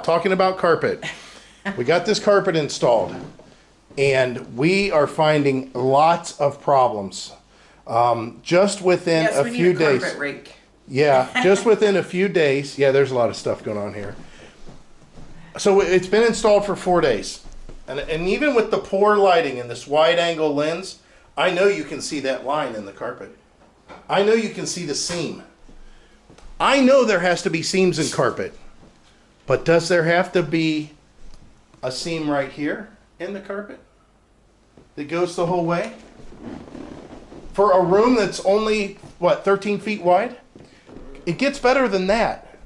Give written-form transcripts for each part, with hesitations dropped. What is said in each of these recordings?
talking about carpet. We got this carpet installed, and we are finding lots of problems. Just within a few days. Carpet rake. Yeah, just within a few days. Yeah, there's a lot of stuff going on here. So it's been installed for 4 days. And even with the poor lighting and this wide angle lens, I know you can see that line in the carpet. I know you can see the seam. I know there has to be seams in carpet. But does there have to be a seam right here in the carpet that goes the whole way? For a room that's only, what, 13 feet wide? It gets better than that.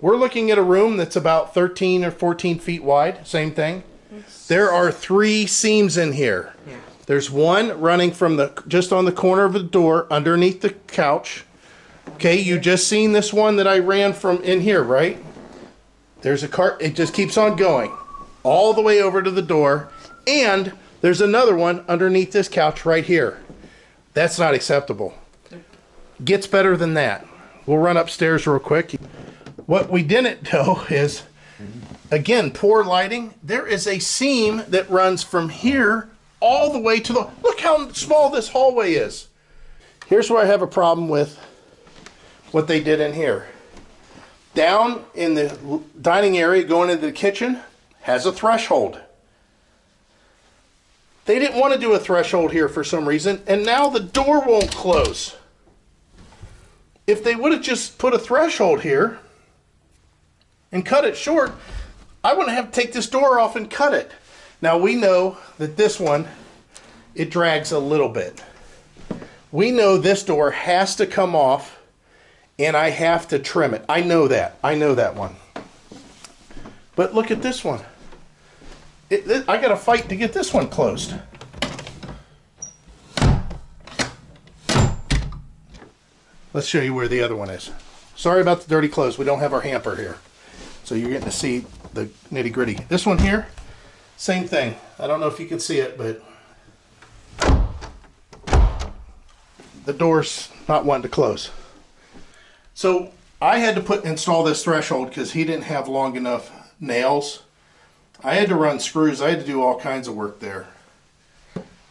We're looking at a room that's about 13 or 14 feet wide, same thing. There are 3 seams in here. Yeah. There's one running from just on the corner of the door underneath the couch. Okay, you just seen this one that I ran from in here, right? There's it just keeps on going all the way over to the door. And there's another one underneath this couch right here. That's not acceptable. Gets better than that. We'll run upstairs real quick. What we didn't know is, again, poor lighting. There is a seam that runs from here all the way to look how small this hallway is. Here's where I have a problem with what they did in here. Down in the dining area going into the kitchen has a threshold. They didn't want to do a threshold here for some reason, and now the door won't close. If they would have just put a threshold here and cut it short, I wouldn't have to take this door off and cut it. Now we know that this one, it drags a little bit. We know this door has to come off and I have to trim it. I know that. I know that one. But look at this one. I got to fight to get this one closed. Let's show you where the other one is. Sorry about the dirty clothes. We don't have our hamper here. So you're getting to see the nitty gritty. This one here, same thing. I don't know if you can see it, but the door's not wanting to close. So I had to install this threshold because he didn't have long enough nails. I had to run screws. I had to do all kinds of work there.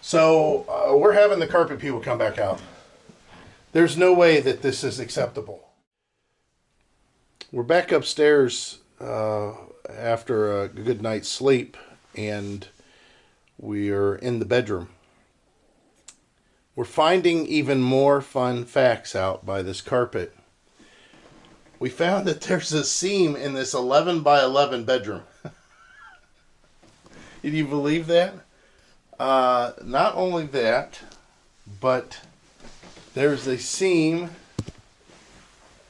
So we're having the carpet people come back out. There's no way that this is acceptable. We're back upstairs after a good night's sleep, and we are in the bedroom. We're finding even more fun facts out by this carpet. We found that there's a seam in this 11 by 11 bedroom. Can you believe that? Not only that, but there's a seam.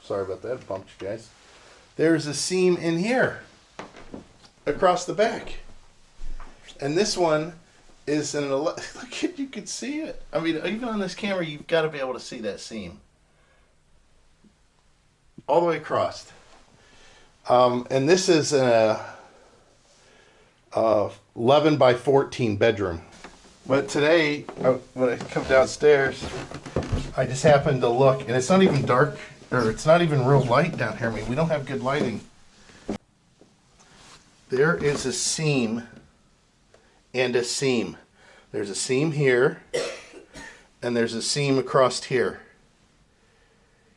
Sorry about that, I bumped you guys. There's a seam in here across the back. And this one is an look at, you can see it. I mean, even on this camera, you've got to be able to see that seam all the way across. And this is a 11 by 14 bedroom. But today, when I come downstairs, I just happened to look, and it's not even dark, or it's not even real light down here. I mean, we don't have good lighting. There is a seam and a seam. There's a seam here, and there's a seam across here.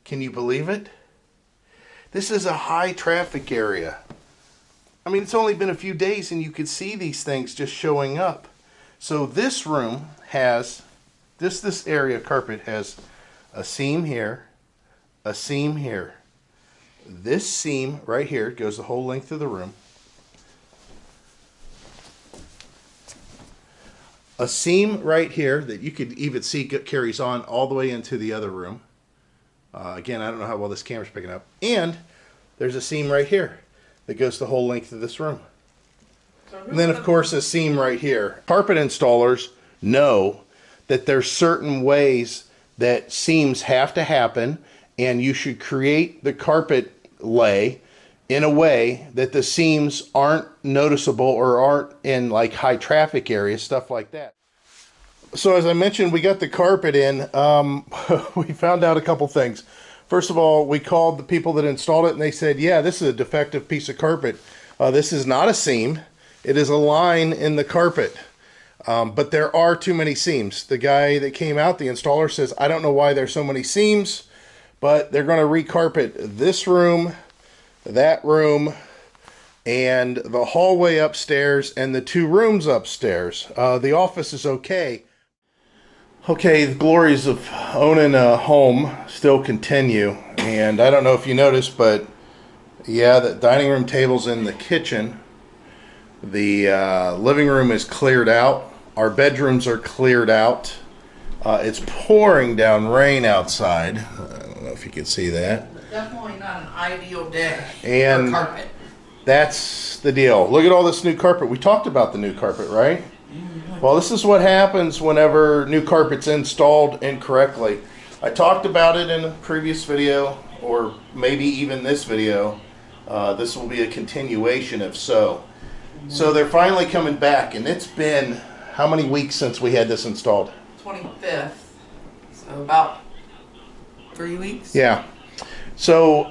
Can you believe it? This is a high traffic area. I mean, it's only been a few days and you could see these things just showing up. So this room has, this area of carpet has a seam here, a seam here. This seam right here goes the whole length of the room. A seam right here that you could even see carries on all the way into the other room. Again, I don't know how well this camera's picking up. And there's a seam right here that goes the whole length of this room. And then, of course, a seam right here. Carpet installers know that there's certain ways that seams have to happen, and you should create the carpet lay in a way that the seams aren't noticeable or aren't in like high traffic areas, stuff like that. So as I mentioned, we got the carpet in. We found out a couple things. First of all, we called the people that installed it and they said, yeah, this is a defective piece of carpet. This is not a seam. It is a line in the carpet. But there are too many seams. The guy that came out, the installer, says, I don't know why there's so many seams, but they're going to recarpet this room, that room, and the hallway upstairs, and the 2 rooms upstairs. The office is okay. Okay, the glories of owning a home still continue. And I don't know if you noticed, but yeah, the dining room table's in the kitchen. The living room is cleared out. Our bedrooms are cleared out. It's pouring down rain outside. I don't know if you can see that. Definitely not an ideal day and for carpet. That's the deal. Look at all this new carpet. We talked about the new carpet, right? Well, this is what happens whenever new carpet's installed incorrectly. I talked about it in a previous video, or maybe even this video. This will be a continuation if so. So they're finally coming back, and it's been how many weeks since we had this installed? 25th, so about 3 weeks. Yeah. So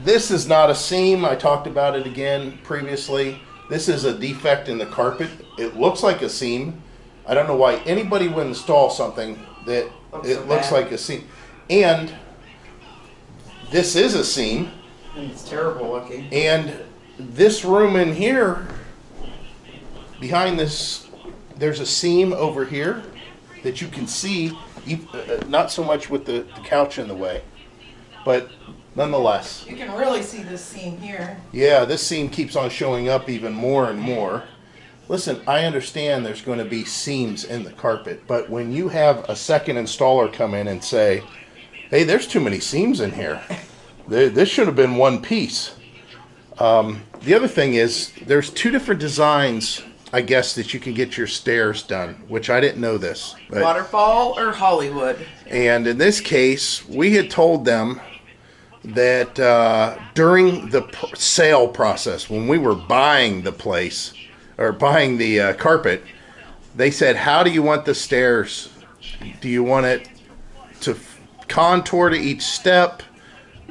this is not a seam. I talked about it again previously. This is a defect in the carpet. It looks like a seam. I don't know why anybody would install something that looks like a seam. And this is a seam. And it's terrible looking. And this room in here, behind this, there's a seam over here that you can see, not so much with the couch in the way, but nonetheless. You can really see this seam here. Yeah, this seam keeps on showing up even more and more. Listen, I understand there's going to be seams in the carpet, but when you have a second installer come in and say, hey, there's too many seams in here. This should have been one piece. The other thing is, there's 2 different designs, I guess, that you can get your stairs done, which I didn't know this. But, Waterfall or Hollywood. and in this case, we had told them that during the sale process, when we were buying the place, or buying the carpet, they said, how do you want the stairs? Do you want it to contour to each step?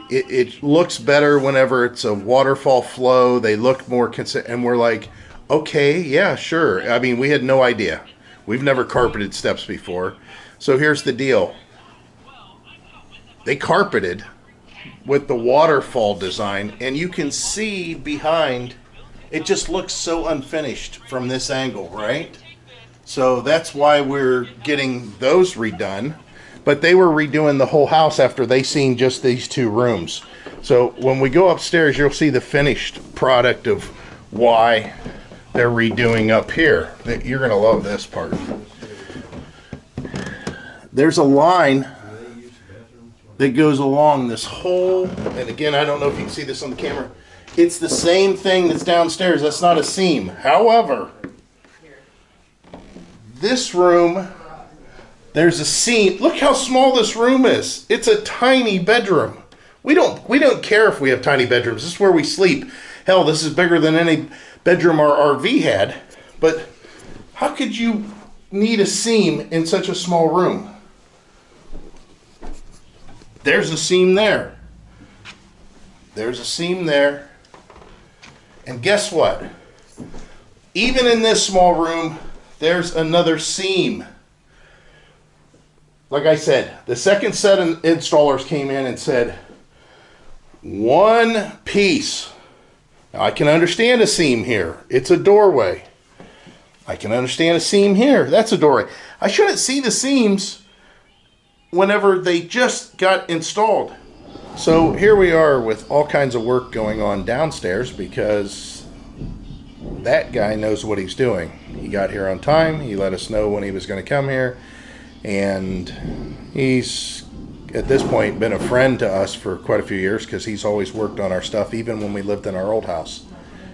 It looks better whenever it's a waterfall flow. They look more consistent. And we're like, okay, yeah, sure. I mean, we had no idea. We've never carpeted steps before. So here's the deal. They carpeted with the waterfall design, and you can see behind, it just looks so unfinished from this angle, right? So that's why we're getting those redone. But they were redoing the whole house after they seen just these 2 rooms. So when we go upstairs, you'll see the finished product of why they're redoing up here. You're going to love this part. There's a line that goes along this whole, and again, I don't know if you can see this on the camera. It's the same thing that's downstairs. That's not a seam. However, this room, there's a seam. Look how small this room is. It's a tiny bedroom. We don't care if we have tiny bedrooms. This is where we sleep. Hell, this is bigger than any bedroom our RV had. But how could you need a seam in such a small room? There's a seam there. There's a seam there. And guess what? Even in this small room, there's another seam. Like I said, the second set of installers came in and said, 1 piece. Now, I can understand a seam here. It's a doorway. I can understand a seam here. That's a doorway. I shouldn't see the seams whenever they just got installed. So here we are with all kinds of work going on downstairs because that guy knows what he's doing. He got here on time. He let us know when he was going to come here. And he's, at this point, been a friend to us for quite a few years because he's always worked on our stuff, even when we lived in our old house.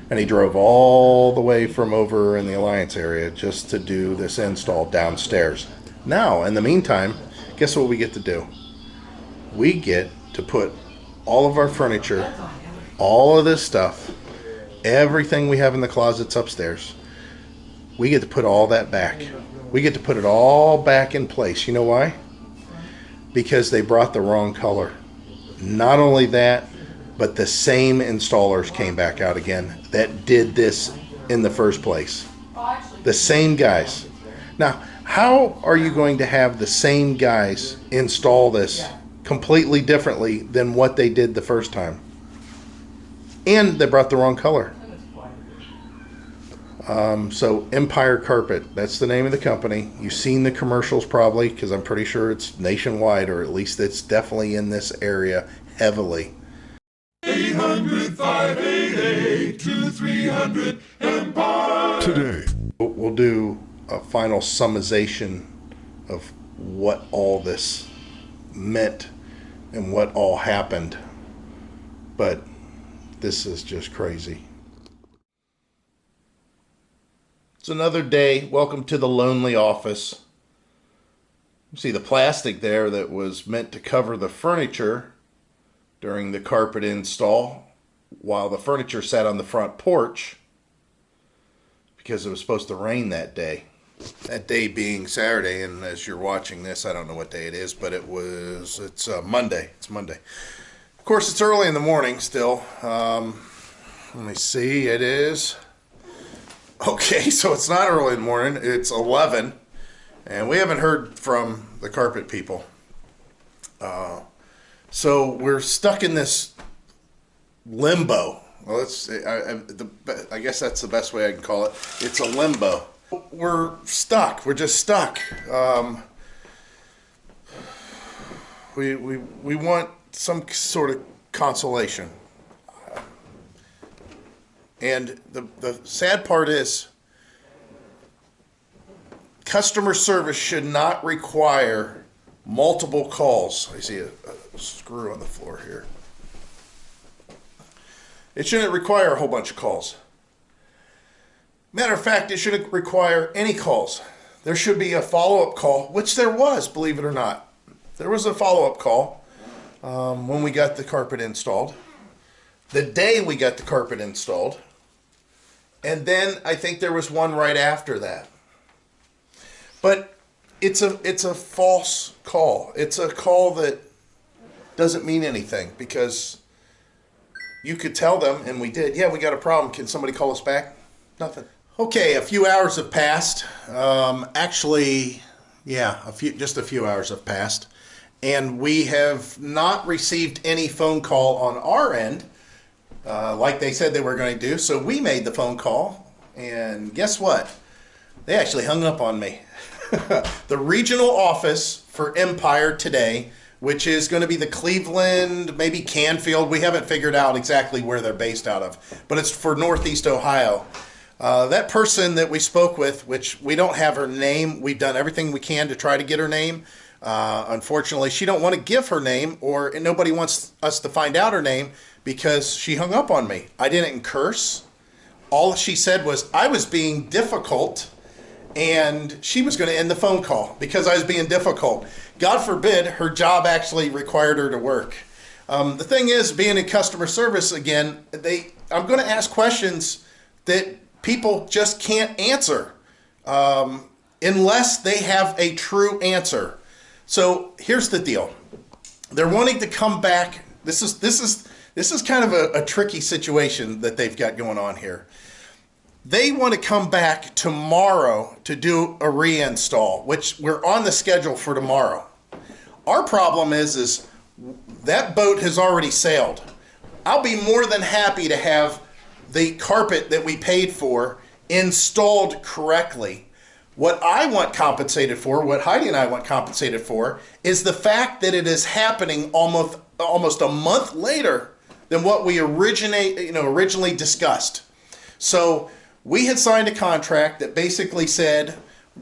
And he drove all the way from over in the Alliance area just to do this install downstairs. Now, in the meantime, guess what we get to do? We get to put all of our furniture, all of this stuff, everything we have in the closets upstairs, we get to put all that back. We get to put it all back in place. You know why? Because they brought the wrong color. Not only that, but the same installers came back out again that did this in the first place. The same guys. Now, how are you going to have the same guys install this completely differently than what they did the first time? And they brought the wrong color. So Empire Carpet, that's the name of the company. You've seen the commercials probably, because I'm pretty sure it's nationwide, or at least it's definitely in this area heavily. 800-588-2300 Empire. Today. We'll do a final summation of what all this meant and what all happened. But this is just crazy. It's another day. Welcome to the lonely office. You see the plastic there that was meant to cover the furniture during the carpet install while the furniture sat on the front porch because it was supposed to rain that day. That day being Saturday, and as you're watching this, I don't know what day it is, but it's Monday. It's Monday. Of course, it's early in the morning still. Let me see, it is... Okay, so it's not early in the morning, it's 11, and we haven't heard from the carpet people. So we're stuck in this limbo. Well, I guess that's the best way I can call it. It's a limbo. We're stuck. We're just stuck. We want some sort of consolation. And the sad part is, customer service should not require multiple calls. I see a screw on the floor here. It shouldn't require a whole bunch of calls. Matter of fact, it shouldn't require any calls. There should be a follow-up call, which there was, believe it or not. There was a follow-up call when we got the carpet installed. The day we got the carpet installed. And then I think there was one right after that. But it's a false call. It's a call that doesn't mean anything, because you could tell them, and we did, yeah, we got a problem. Can somebody call us back? Nothing. Okay, a few hours have passed. Actually, yeah, just a few hours have passed. And we have not received any phone call on our end, like they said they were going to do. So we made the phone call, and guess what? They actually hung up on me. The regional office for Empire today, which is going to be the Cleveland, maybe Canfield. We haven't figured out exactly where they're based out of, but it's for Northeast Ohio. That person that we spoke with, which we don't have her name, we've done everything we can to try to get her name. Unfortunately, she don't want to give her name, or nobody wants us to find out her name, because she hung up on me. I didn't curse. All she said was I was being difficult, and she was going to end the phone call because I was being difficult. God forbid her job actually required her to work. The thing is, being in customer service, again, I'm going to ask questions that people just can't answer unless they have a true answer. So here's the deal. They're wanting to come back. This is kind of a tricky situation that they've got going on here. They want to come back tomorrow to do a reinstall, which we're on the schedule for tomorrow. Our problem is that boat has already sailed. I'll be more than happy to have the carpet that we paid for installed correctly. What I want compensated for, what Heidi and I want compensated for, is the fact that it is happening almost a month later than what we originally discussed. So we had signed a contract that basically said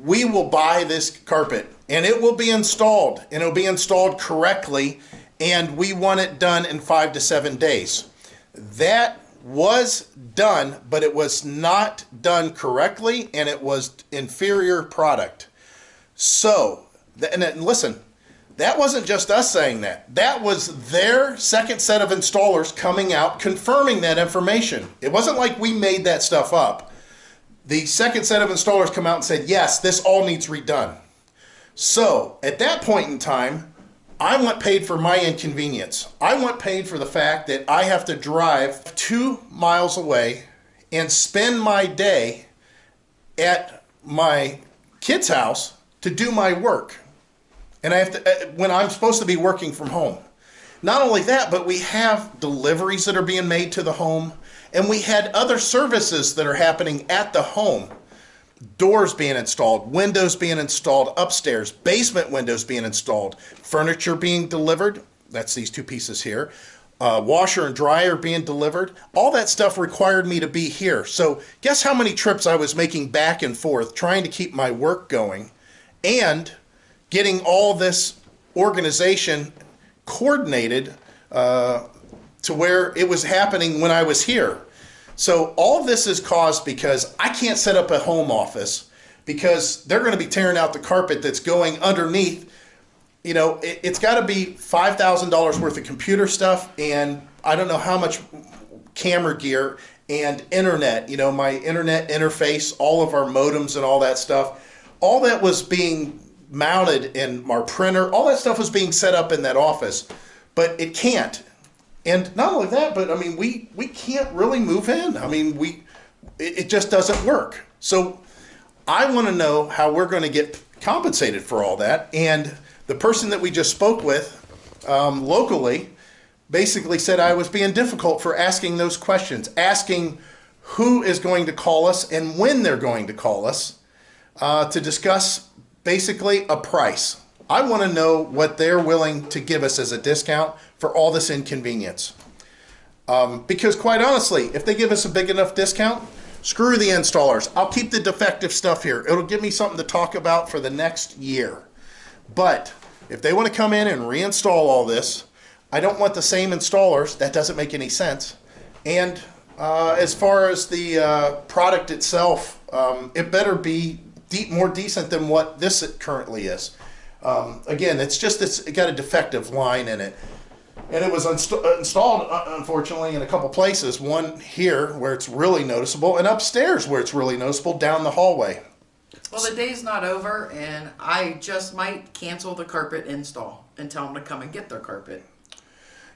we will buy this carpet and it will be installed, and it'll be installed correctly, and we want it done in 5 to 7 days. That was done, but it was not done correctly, and it was inferior product. So, and listen, that wasn't just us saying that. That was their second set of installers coming out confirming that information. It wasn't like we made that stuff up. The second set of installers come out and said, yes, this all needs redone. So, at that point in time, I want paid for my inconvenience. I want paid for the fact that I have to drive 2 miles away and spend my day at my kid's house to do my work. And I have to, when I'm supposed to be working from home. Not only that, but we have deliveries that are being made to the home, and we had other services that are happening at the home. Doors being installed, windows being installed upstairs, basement windows being installed, furniture being delivered. That's these 2 pieces here. Washer and dryer being delivered. All that stuff required me to be here. So guess how many trips I was making back and forth trying to keep my work going and getting all this organization coordinated to where it was happening when I was here. So all this is caused because I can't set up a home office because they're going to be tearing out the carpet that's going underneath. You know, it's got to be $5,000 worth of computer stuff, and I don't know how much camera gear and internet, you know, my internet interface, all of our modems and all that stuff. All that was being mounted in our printer. All that stuff was being set up in that office, but it can't. And not only that, but I mean, we can't really move in. I mean, it just doesn't work. So I want to know how we're going to get compensated for all that. And the person that we just spoke with locally basically said I was being difficult for asking those questions, asking who is going to call us and when they're going to call us to discuss basically a price. I want to know what they're willing to give us as a discount for all this inconvenience. Because quite honestly, if they give us a big enough discount, screw the installers. I'll keep the defective stuff here. It'll give me something to talk about for the next year. But if they want to come in and reinstall all this, I don't want the same installers. That doesn't make any sense. And as far as the product itself, it better be more decent than what this currently is. Again, it's got a defective line in it. And it was installed, unfortunately, in a couple places. One here where it's really noticeable, and upstairs where it's really noticeable down the hallway. Well, the day's not over, and I just might cancel the carpet install and tell them to come and get their carpet.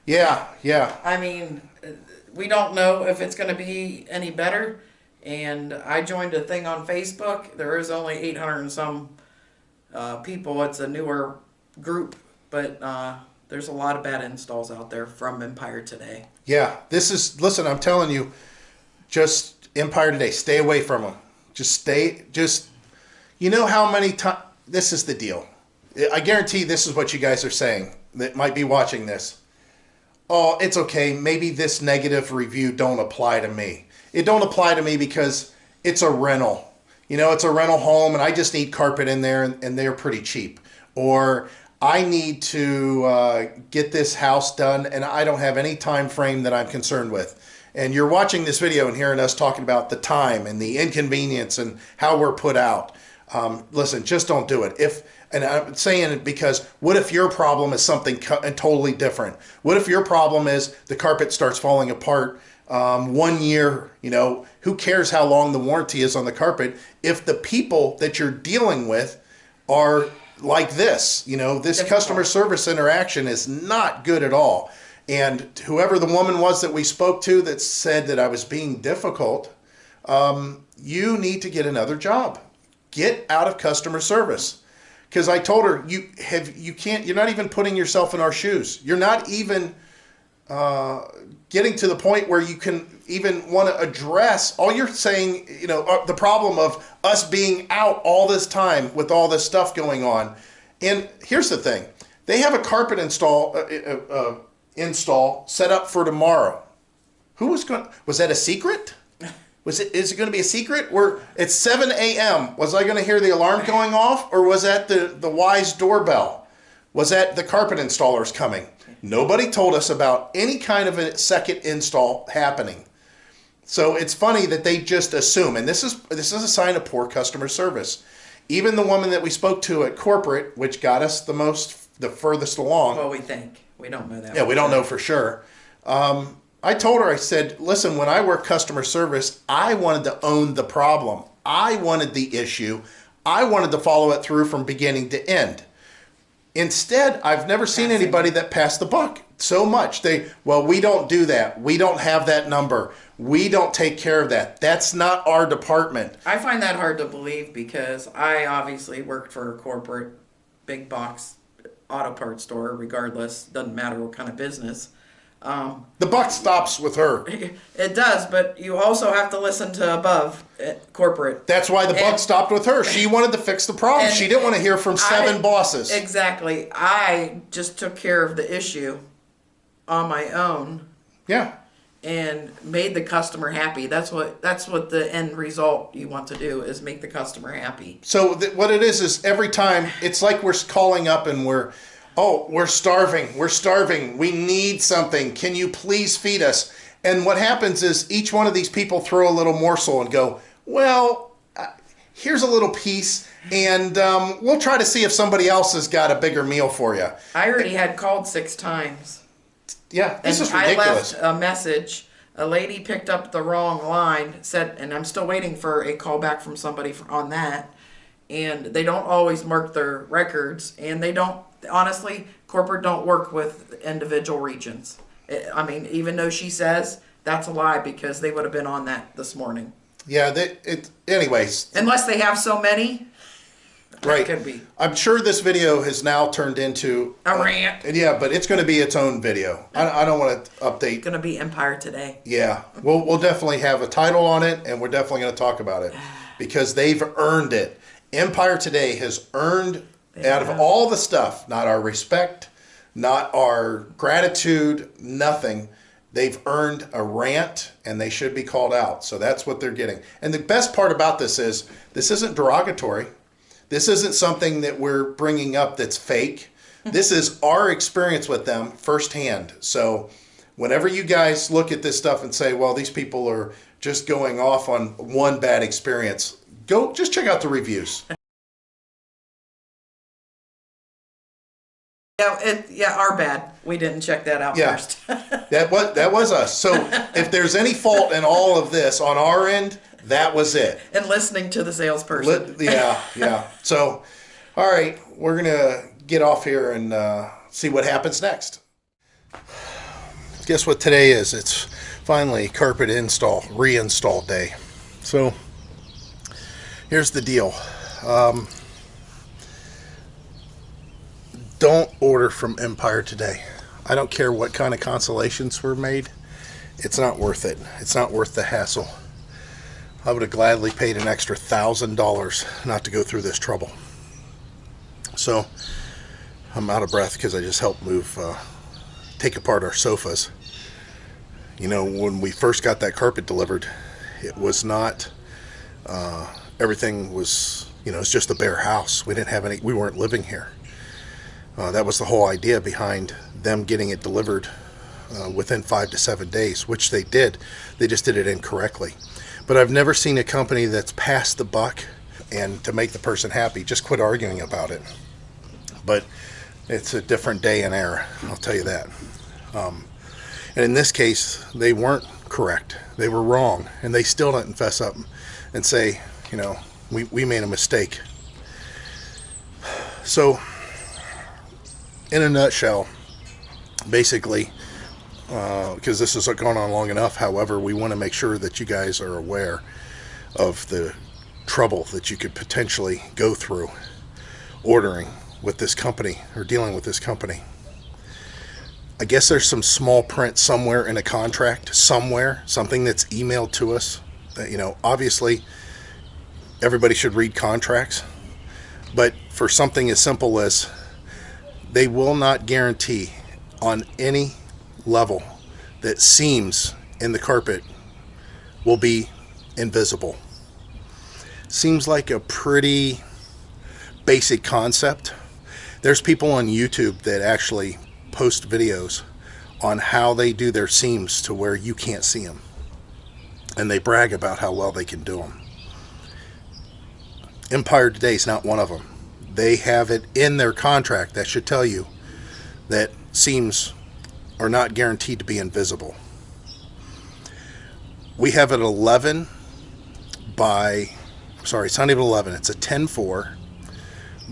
Yeah. I mean, we don't know if it's going to be any better. And I joined a thing on Facebook. There is only 800 and some people. It's a newer group, but there's a lot of bad installs out there from Empire Today. Yeah, listen, I'm telling you, just Empire Today, stay away from them. You know how many times, this is the deal. I guarantee this is what you guys are saying that might be watching this. Oh, it's okay, maybe this negative review don't apply to me. It don't apply to me because it's a rental. You know, it's a rental home and I just need carpet in there and they're pretty cheap. Or I need to get this house done and I don't have any time frame that I'm concerned with. And you're watching this video and hearing us talking about the time and the inconvenience and how we're put out. Listen, just don't do it. And I'm saying it because what if your problem is something totally different? What if your problem is the carpet starts falling apart 1 year? You know, who cares how long the warranty is on the carpet if the people that you're dealing with are like this? You know, this customer service interaction is not good at all. And whoever the woman was that we spoke to that said that I was being difficult, you need to get another job. Get out of customer service. Because I told her, you're not even putting yourself in our shoes. You're not even getting to the point where you can even want to address, all you're saying, you know, the problem of us being out all this time with all this stuff going on. And here's the thing. They have a carpet install set up for tomorrow. Was that a secret? Is it going to be a secret? It's 7 a.m. Was I going to hear the alarm going off, or was that the Wise doorbell? Was that the carpet installers coming? Nobody told us about any kind of a second install happening. So it's funny that they just assume, and this is a sign of poor customer service. Even the woman that we spoke to at corporate, which got us the furthest along. Well, we think. We don't know that. Yeah, we don't know for sure. I told her, I said, listen, when I work customer service, I wanted to own the problem. I wanted the issue. I wanted to follow it through from beginning to end. Instead, I've never seen anybody that passed the buck so much. We don't do that. We don't have that number. We don't take care of that. That's not our department. I find that hard to believe because I obviously worked for a corporate big box auto parts store, regardless. Doesn't matter what kind of business. The buck stops with her. It does, but you also have to listen to above corporate. That's why the buck stopped with her. She wanted to fix the problem. She didn't want to hear from seven bosses. Exactly. I just took care of the issue on my own. Yeah. And made the customer happy. That's what the end result you want to do, is make the customer happy. So what it is every time it's like we're calling up and we're starving. We need something. Can you please feed us? And what happens is each one of these people throw a little morsel and go, well, here's a little piece, and we'll try to see if somebody else has got a bigger meal for you. I already had called 6 times. Yeah, this is ridiculous. I left a message. A lady picked up the wrong line, said, and I'm still waiting for a call back from somebody on that. And they don't always mark their records, and they don't, honestly, corporate don't work with individual regions. I mean, even though she says that's a lie, because they would have been on that this morning. Yeah, anyways. Unless they have so many. Right. Could be. I'm sure this video has now turned into a rant. Yeah, but it's going to be its own video. I don't want to update. It's going to be Empire Today. Yeah, we'll definitely have a title on it, and we're definitely going to talk about it because they've earned it. Empire Today has earned out of all the stuff, not our respect, not our gratitude, nothing. They've earned a rant, and they should be called out. So that's what they're getting. And the best part about this isn't derogatory. This isn't something that we're bringing up that's fake. This is our experience with them firsthand. So whenever you guys look at this stuff and say, well, these people are just going off on one bad experience, go just check out the reviews. Yeah, our bad. We didn't check that out first. that was us. So if there's any fault in all of this on our end, that was it. And listening to the salesperson. Yeah. So, all right, we're going to get off here and see what happens next. Guess what today is? It's finally carpet reinstall day. So, here's the deal. Don't order from Empire Today. I don't care what kind of consolations were made. It's not worth it. It's not worth the hassle. I would have gladly paid an extra $1,000 not to go through this trouble. So I'm out of breath because I just helped take apart our sofas. You know, when we first got that carpet delivered, it was not, everything was, it's just a bare house. We weren't living here. That was the whole idea behind them getting it delivered within 5 to 7 days, which they did. They just did it incorrectly. But I've never seen a company that's passed the buck and to make the person happy, just quit arguing about it. But it's a different day and era, I'll tell you that. And in this case, they weren't correct. They were wrong. And they still didn't fess up and say, we made a mistake. So, in a nutshell, basically, because this has gone on long enough, however, we want to make sure that you guys are aware of the trouble that you could potentially go through ordering with this company or dealing with this company. I guess there's some small print somewhere in a contract, something that's emailed to us. That, obviously, everybody should read contracts, but for something as simple as they will not guarantee on any level that seams in the carpet will be invisible. Seems like a pretty basic concept. There's people on YouTube that actually post videos on how they do their seams to where you can't see them. And they brag about how well they can do them. Empire Today is not one of them. They have it in their contract that should tell you that seams are not guaranteed to be invisible. We have an 11 by, sorry, it's not even 11, it's a 10.4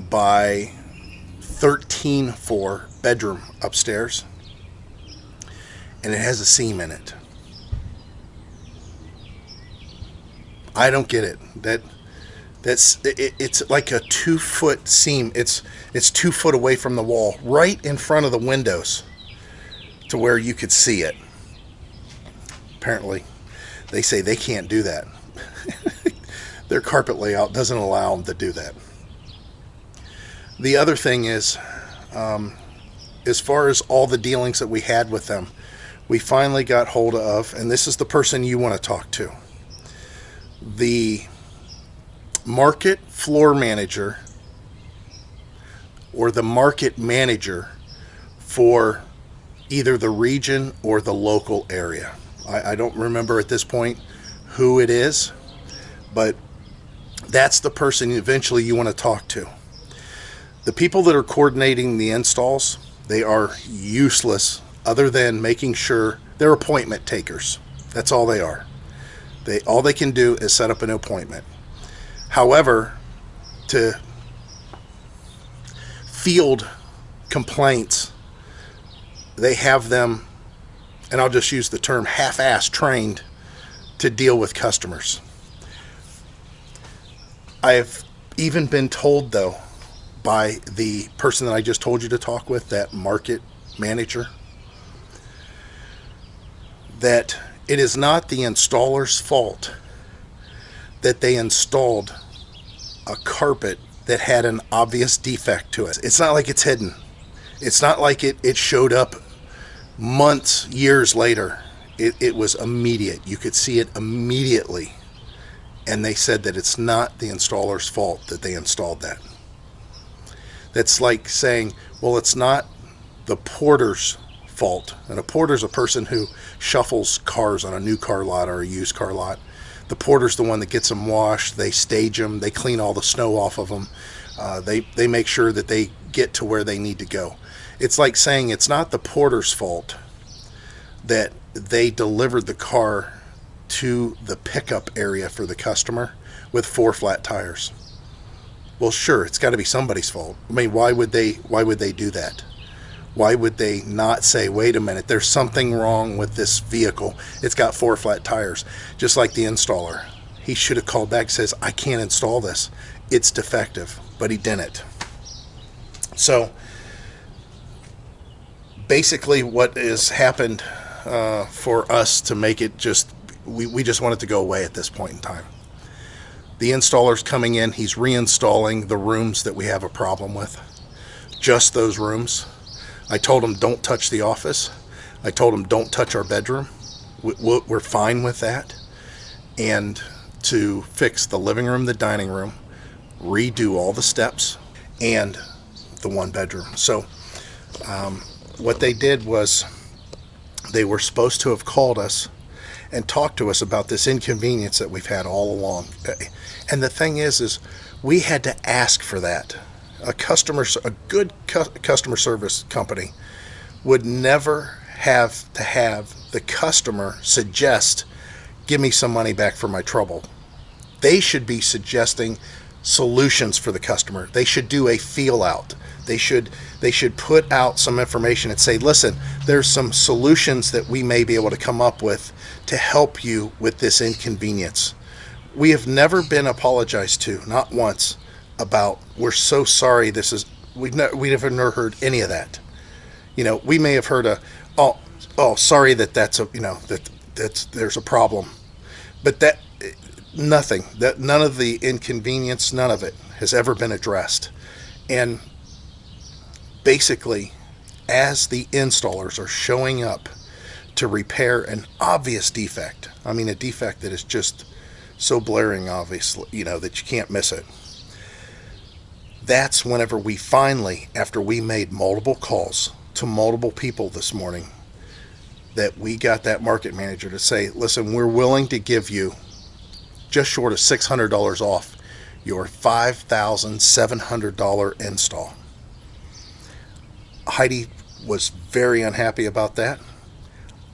by 13-4 bedroom upstairs, and it has a seam in it. I don't get it. It's like a 2-foot seam. It's 2 foot away from the wall, right in front of the windows, to where you could see it. Apparently, they say they can't do that. Their carpet layout doesn't allow them to do that. The other thing is, as far as all the dealings that we had with them, we finally got hold of, and this is the person you want to talk to, the market floor manager or the market manager for either the region or the local area. I don't remember at this point who it is, but that's the person eventually you want to talk to. The people that are coordinating the installs, they are useless other than making sure they're appointment takers. That's all they are. All they can do is set up an appointment. However, to field complaints, they have them, and I'll just use the term half-ass trained to deal with customers. I've even been told, though, by the person that I just told you to talk with, that market manager, that it is not the installer's fault that they installed a carpet that had an obvious defect to it. It's not like it's hidden. It's not like it showed up months, years later. It was immediate. You could see it immediately. And they said that it's not the installer's fault that they installed that. That's like saying, well, it's not the porter's fault. And a porter's a person who shuffles cars on a new car lot or a used car lot. The porter's the one that gets them washed, they stage them, they clean all the snow off of them, they make sure that they get to where they need to go. It's like saying it's not the porter's fault that they delivered the car to the pickup area for the customer with 4 flat tires. Well, sure, it's got to be somebody's fault. I mean, why would they do that? Why would they not say, wait a minute, there's something wrong with this vehicle. It's got 4 flat tires. Just like the installer. He should have called back and says, I can't install this. It's defective. But he didn't. So basically what has happened for us to make it just, we just want it to go away at this point in time. The installer's coming in. He's reinstalling the rooms that we have a problem with. Just those rooms. I told him don't touch the office. I told him don't touch our bedroom. We're fine with that. And to fix the living room, the dining room, redo all the steps, and the 1 bedroom. So what they did was they were supposed to have called us and talked to us about this inconvenience that we've had all along. And the thing is we had to ask for that. A good customer service company would never have to have the customer suggest, give me some money back for my trouble. They should be suggesting solutions for the customer. They should do a feel out. They should put out some information and say, listen, there's some solutions that we may be able to come up with to help you with this inconvenience. We have never been apologized to, not once, about we're so sorry this is, we've never heard any of that. You know, we may have heard sorry that's a, you know, that's there's a problem, but that nothing, that none of the inconvenience, none of it has ever been addressed. And basically, as the installers are showing up to repair an obvious defect, I mean a defect that is just so blaring obviously, you know, that you can't miss it. That's whenever we finally, after we made multiple calls to multiple people this morning, that we got that market manager to say, listen, we're willing to give you just short of $600 off your $5,700 install. Heidi was very unhappy about that.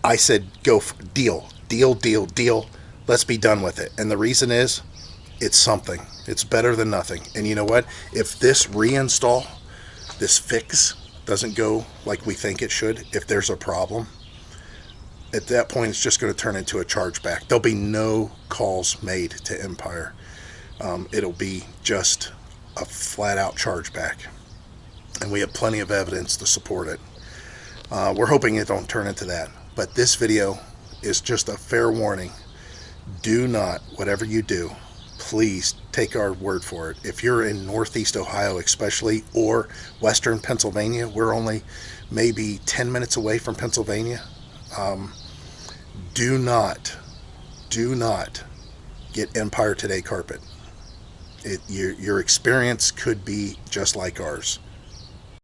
I said, go for deal. Let's be done with it. And the reason is, it's something. It's better than nothing. And you know what? If this reinstall this fix doesn't go like we think it should, if there's a problem, at that point it's just going to turn into a chargeback. There'll be no calls made to Empire. It'll be just a flat-out chargeback, and we have plenty of evidence to support it. We're hoping it don't turn into that, but this video is just a fair warning. Do not, whatever you do, please take our word for it. If you're in Northeast Ohio especially, or Western Pennsylvania, we're only maybe 10 minutes away from Pennsylvania. Do not get Empire Today carpet. Your experience could be just like ours.